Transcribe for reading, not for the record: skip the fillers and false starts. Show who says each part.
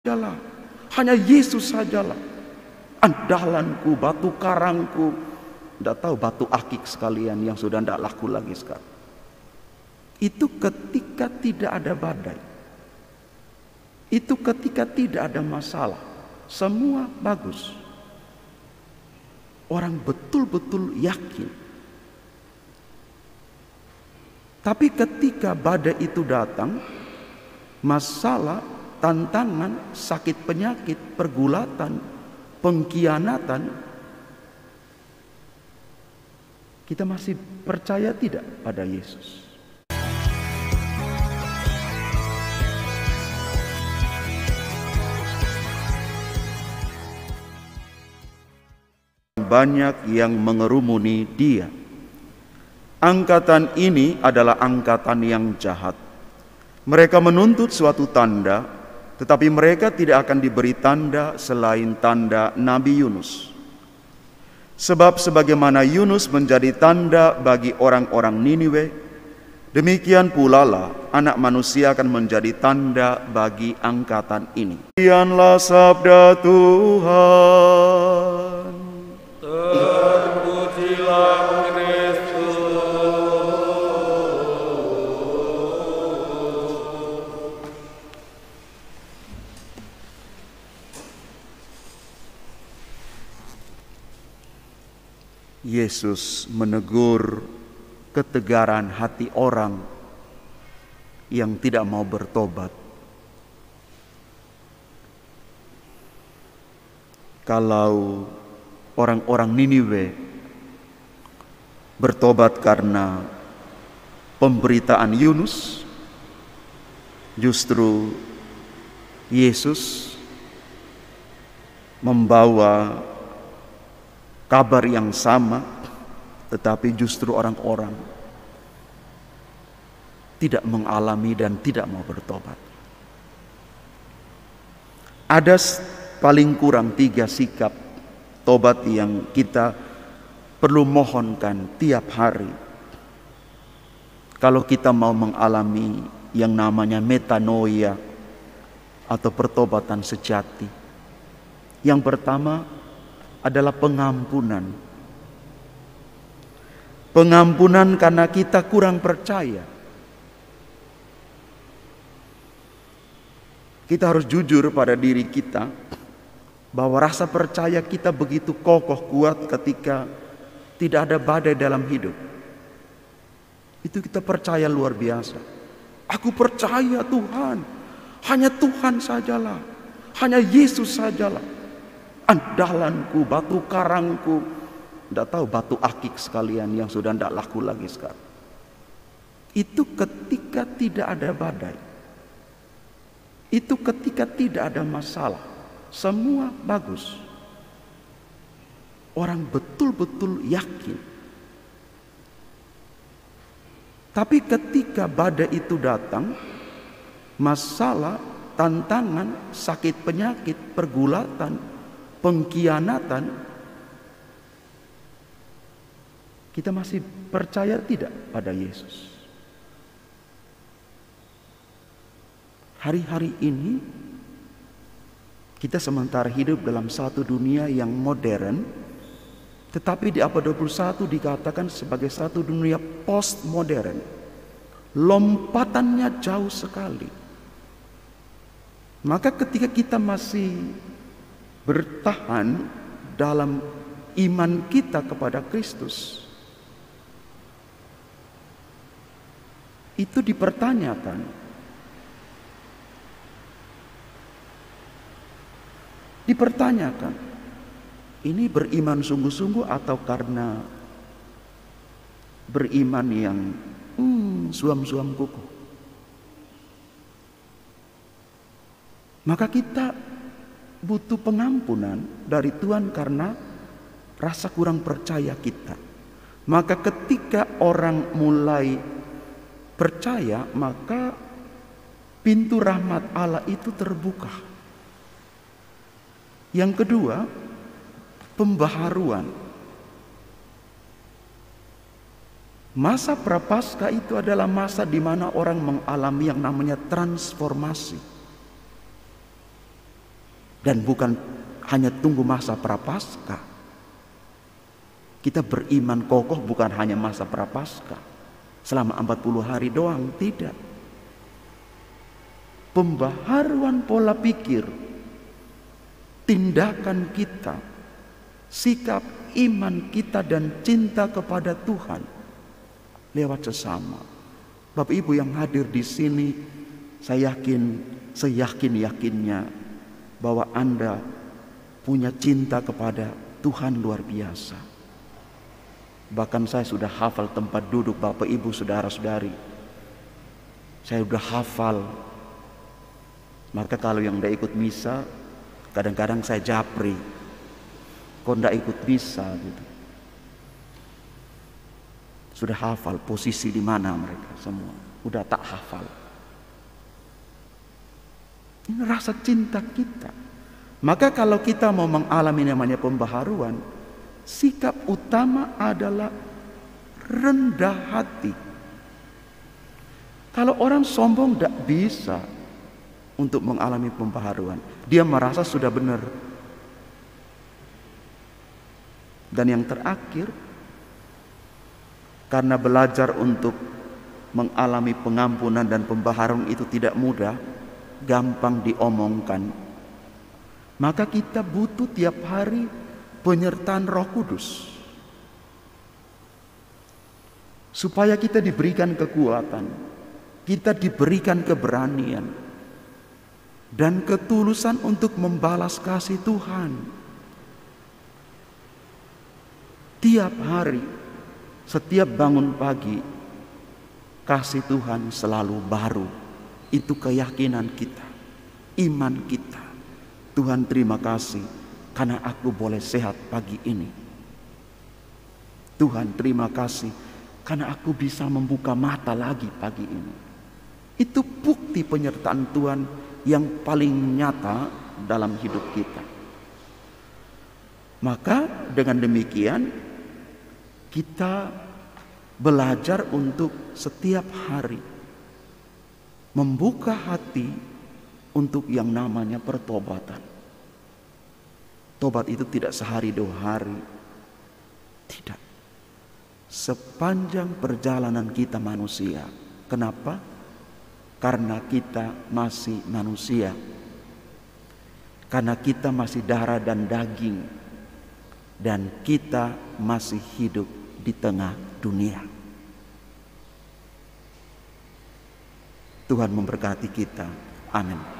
Speaker 1: sajalah, hanya Yesus sajalah andalanku, batu karangku. Tidak tahu batu akik sekalian yang sudah tidak laku lagi sekarang. Itu ketika tidak ada badai, itu ketika tidak ada masalah, semua bagus. Orang betul-betul yakin. Tapi ketika badai itu datang, masalah, tantangan, sakit penyakit, pergulatan, pengkhianatan, kita masih percaya tidak pada Yesus? Banyak yang mengerumuni dia. Angkatan ini adalah angkatan yang jahat. Mereka menuntut suatu tanda, tetapi mereka tidak akan diberi tanda selain tanda Nabi Yunus. Sebab sebagaimana Yunus menjadi tanda bagi orang-orang Niniwe, demikian pula lah Anak Manusia akan menjadi tanda bagi angkatan ini. Demikianlah sabda Tuhan.
Speaker 2: Terpujilah Kristus.
Speaker 1: Yesus menegur ketegaran hati orang yang tidak mau bertobat. Kalau orang-orang Niniwe bertobat karena pemberitaan Yunus, justru Yesus membawa kabar yang sama, tetapi justru orang-orang tidak mengalami dan tidak mau bertobat. Ada paling kurang 3 sikap tobat yang kita perlu mohonkan tiap hari kalau kita mau mengalami yang namanya metanoia atau pertobatan sejati. Yang pertama adalah pengampunan. Pengampunan karena kita kurang percaya. Kita harus jujur pada diri kita bahwa rasa percaya kita begitu kokoh kuat ketika tidak ada badai dalam hidup. Itu kita percaya luar biasa. Aku percaya Tuhan, hanya Tuhan sajalah, hanya Yesus sajalah andalanku, batu karangku. Tidak tahu batu akik sekalian yang sudah tidak laku lagi sekarang. Itu ketika tidak ada badai, itu ketika tidak ada masalah, semua bagus. Orang betul-betul yakin. Tapi ketika badai itu datang, masalah, tantangan, sakit penyakit, pergulatan, pengkhianatan, kita masih percaya tidak pada Yesus? Hari-hari ini kita sementara hidup dalam satu dunia yang modern, tetapi di abad 21 dikatakan sebagai satu dunia postmodern. Lompatannya jauh sekali. Maka ketika kita masih bertahan dalam iman kita kepada Kristus, itu dipertanyakan. Dipertanyakan, ini beriman sungguh-sungguh atau karena beriman yang suam-suam kuku? Maka kita butuh pengampunan dari Tuhan karena rasa kurang percaya kita. Maka ketika orang mulai percaya, maka pintu rahmat Allah itu terbuka. Yang kedua, pembaharuan. Masa prapaskah itu adalah masa di mana orang mengalami yang namanya transformasi. Dan bukan hanya tunggu masa prapaskah. Kita beriman kokoh bukan hanya masa prapaskah, selama 40 hari doang, tidak. Pembaharuan pola pikir, tindakan kita, sikap iman kita dan cinta kepada Tuhan lewat sesama. Bapak Ibu yang hadir di sini, saya yakin, seyakin-yakinnya bahwa Anda punya cinta kepada Tuhan luar biasa. Bahkan saya sudah hafal tempat duduk Bapak Ibu saudara-saudari. Saya sudah hafal. Maka kalau yang tidak ikut misa, kadang-kadang saya japri. Kok tidak ikut misa gitu. Sudah hafal posisi di mana mereka semua. Udah tak hafal. Ini rasa cinta kita. Maka kalau kita mau mengalami namanya pembaharuan, sikap utama adalah rendah hati. Kalau orang sombong tidak bisa untuk mengalami pembaharuan. Dia merasa sudah benar. Dan yang terakhir, karena belajar untuk mengalami pengampunan dan pembaharuan itu tidak mudah, gampang diomongkan, maka kita butuh tiap hari penyertaan Roh Kudus supaya kita diberikan kekuatan, kita diberikan keberanian dan ketulusan untuk membalas kasih Tuhan. Tiap hari, setiap bangun pagi, kasih Tuhan selalu baru. Itu keyakinan kita, iman kita. Tuhan, terima kasih karena aku boleh sehat pagi ini. Tuhan, terima kasih karena aku bisa membuka mata lagi pagi ini. Itu bukti penyertaan Tuhan yang paling nyata dalam hidup kita. Maka dengan demikian kita belajar untuk setiap hari membuka hati untuk yang namanya pertobatan. Tobat itu tidak sehari 2 hari. Tidak. Sepanjang perjalanan kita manusia. Kenapa? Karena kita masih manusia. Karena kita masih darah dan daging. Dan kita masih hidup di tengah dunia. Tuhan memberkati kita. Amin.